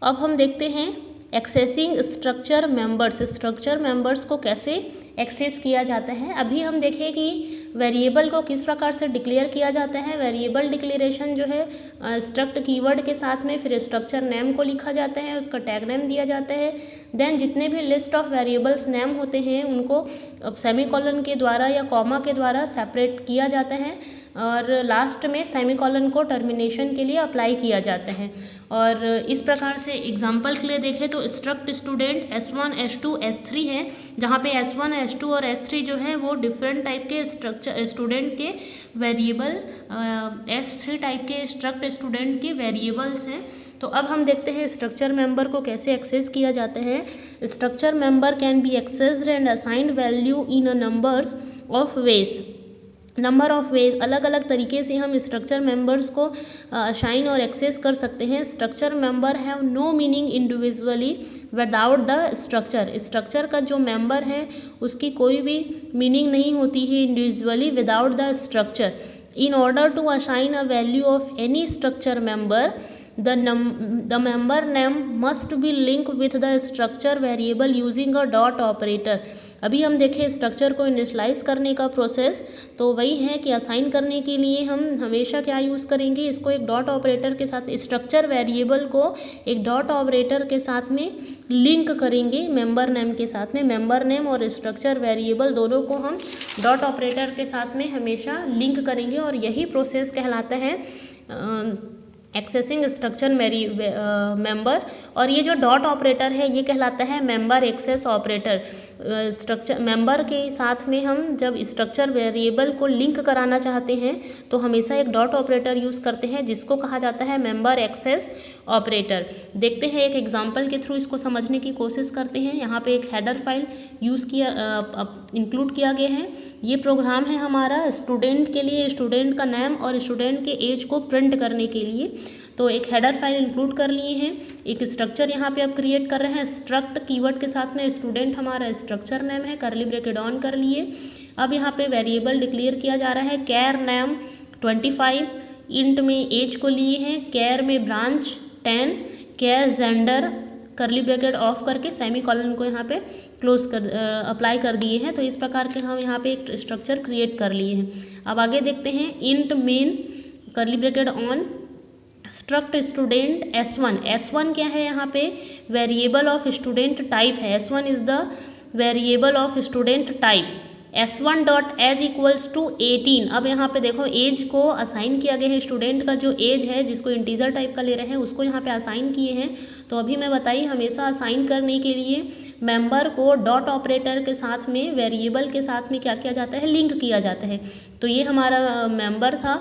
अब हम देखते हैं accessing structure members. Structure members को कैसे एक्सेस किया जाता है। अभी हम देखें कि वेरिएबल को किस प्रकार से डिक्लेयर किया जाता है। वेरिएबल डिक्लेरेशन जो है स्ट्रक्ट कीवर्ड के साथ में फिर स्ट्रक्चर नेम को लिखा जाता है, उसका टैग नेम दिया जाता है। देन जितने भी लिस्ट ऑफ वेरिएबल्स नेम होते हैं उनको सेमीकोलन के द्वारा या कॉमा के द्वारा सेपरेट किया जाता है और लास्ट में सेमीकोलन को टर्मिनेशन के लिए अप्लाई किया जाता है। और इस प्रकार से एग्जांपल के लिए देखें तो struct student S1 S2 S3 है, जहाँ पे S1 S2 और S3 जो है वो डिफरेंट टाइप के स्ट्रक्चर स्टूडेंट के वेरिएबल, S3 टाइप के स्ट्रक्ट स्टूडेंट के वेरिएबल्स हैं। तो अब हम देखते हैं स्ट्रक्चर मेंबर को कैसे एक्सेस किया जाता है। Structure member can be accessed and assigned value in a numbers of ways. Number of ways, अलग अलग तरीके से हम स्ट्रक्चर मेंबर्स को असाइन और एक्सेस कर सकते हैं। Structure member have no meaning individually without the structure. Structure का जो मेंबर है उसकी कोई भी मीनिंग नहीं होती है individually without the structure. In order to assign a value of any structure member, the member name must be linked with the structure variable using a dot operator। अभी हम देखें स्ट्रक्चर को इनिशियलाइज करने का process, तो वही है कि असाइन करने के लिए हम हमेशा क्या यूज़ करेंगे, इसको एक डॉट ऑपरेटर के साथ, स्ट्रक्चर वेरिएबल को एक डॉट ऑपरेटर के साथ में लिंक करेंगे मेंबर नेम के साथ में। मेंबर नेम और स्ट्रक्चर वेरिएबल दोनों को हम डॉट ऑपरेटर के साथ में हमेशा लिंक करेंगे और यही प्रोसेस कहलाता है एक्सेसिंग स्ट्रक्चर मेंबर। और ये जो डॉट ऑपरेटर है ये कहलाता है member access operator. Structure member के साथ में हम जब स्ट्रक्चर वेरिएबल को लिंक कराना चाहते हैं तो हमेशा एक डॉट ऑपरेटर यूज़ करते हैं जिसको कहा जाता है मेंबर एक्सेस ऑपरेटर। देखते हैं एक एग्जांपल के थ्रू इसको समझने की कोशिश करते हैं। यहाँ पे एक हेडर फाइल इंक्लूड किया गया है। ये प्रोग्राम है हमारा स्टूडेंट के लिए, स्टूडेंट का नाम और स्टूडेंट के एज को प्रिंट करने के लिए। तो एक हेडर फाइल इंक्लूड कर लिए हैं, एक स्ट्रक्चर यहाँ पे अब क्रिएट कर रहे हैं। स्ट्रक्ट कीवर्ड के साथ में स्टूडेंट हमारा स्ट्रक्चर नेम है, करली ब्रैकेट ऑन कर लिए। अब यहाँ पे वेरिएबल डिक्लेयर किया जा रहा है कैर नेम 25, इंट में एज को लिए हैं, कैर में branch 10, char gender curly bracket off करके सेमी कॉलन को यहाँ पे क्लोज कर अप्लाई कर दिए हैं। तो इस प्रकार के हम यहाँ पे एक स्ट्रक्चर क्रिएट कर लिए हैं। अब आगे देखते हैं इंट मेन करली bracket on struct student S1। S1 क्या है यहाँ पे, वेरिएबल ऑफ स्टूडेंट टाइप है। S1 is the variable of student type. S1 dot age equals to 18। अब यहाँ पे देखो एज को असाइन किया गया है, स्टूडेंट का जो एज है जिसको इंटीजर टाइप का ले रहे हैं उसको यहाँ पे असाइन किए हैं। तो अभी मैं बताई हमेशा असाइन करने के लिए मेंबर को डॉट ऑपरेटर के साथ में वेरिएबल के साथ में क्या किया जाता है, लिंक किया जाता है। तो ये हमारा मेंबर था,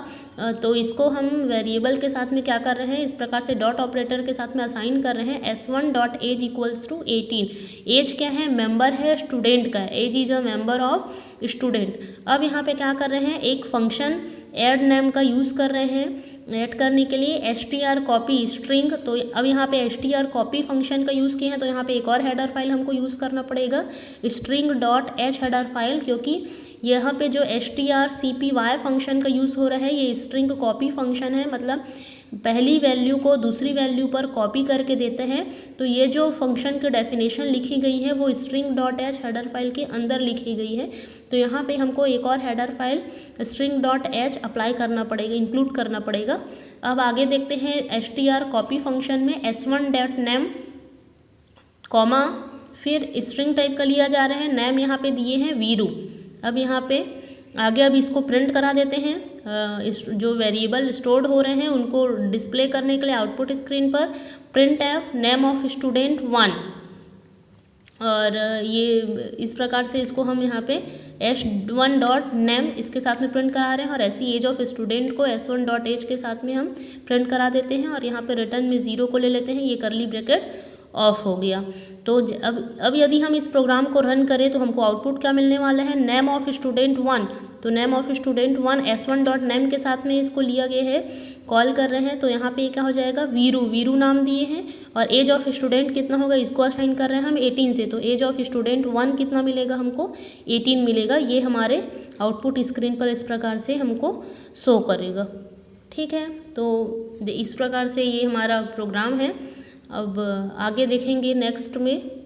तो इसको हम वेरिएबल के साथ में क्या कर रहे हैं, इस प्रकार से डॉट ऑपरेटर के साथ में असाइन कर रहे हैं। S1 dot age equals to 18। Age क्या है, मेंबर है स्टूडेंट का, age is a member of student. अब यहाँ पे क्या कर रहे हैं, एक फंक्शन ऐड नेम का यूज़ कर रहे हैं ऐड करने के लिए str कॉपी स्ट्रिंग। तो अब यहाँ पे str कॉपी फंक्शन का यूज़ किए हैं, तो यहाँ पे एक और हेडर फाइल हमको यूज़ करना पड़ेगा string dot h header file, क्योंकि यहाँ पे जो strcpy फंक्शन का यूज़ हो रहा है ये स्ट्रिंग कॉपी फंक्शन है, मतलब पहली वैल्यू को दूसरी वैल्यू पर कॉपी करके देते हैं। तो ये जो फंक्शन की डेफिनेशन लिखी गई है वो string dot h header file के अंदर लिखी गई है। तो यहाँ पे हमको एक और header file string dot h apply करना पड़ेगा, इंक्लूड करना पड़ेगा। अब आगे देखते हैं str कॉपी फंक्शन में S1 डॉट नेम कॉमा फिर स्ट्रिंग टाइप का लिया जा रहा है, नेम यहाँ पे दिए हैं वीरू। अब यहाँ पे आगे अब इसको प्रिंट करा देते हैं, जो वेरिएबल स्टोर्ड हो रहे हैं उनको डिस्प्ले करने के लिए आउटपुट स्क्रीन पर print F name of student 1। और ये इस प्रकार से इसको हम यहाँ पे S1 डॉट नेम इसके साथ में प्रिंट करा रहे हैं और ऐसी एज ऑफ स्टूडेंट को S1 डॉट एज के साथ में हम प्रिंट करा देते हैं और यहाँ पे रिटर्न में 0 को ले लेते हैं। ये करली ब्रैकेट ऑफ हो गया। तो अब यदि हम इस प्रोग्राम को रन करें तो हमको आउटपुट क्या मिलने वाला है, नेम ऑफ स्टूडेंट 1। तो name of student 1 S1 dot name के साथ में इसको लिया गया है, कॉल कर रहे हैं। तो यहाँ पे क्या हो जाएगा, वीरू नाम दिए हैं और एज ऑफ स्टूडेंट कितना होगा इसको असाइन कर रहे हैं हम 18 से। तो एज ऑफ स्टूडेंट 1 कितना मिलेगा हमको, 18 मिलेगा। ये हमारे आउटपुट स्क्रीन पर इस प्रकार से हमको शो करेगा। ठीक है, तो इस प्रकार से ये हमारा प्रोग्राम है। अब आगे देखेंगे नेक्स्ट में।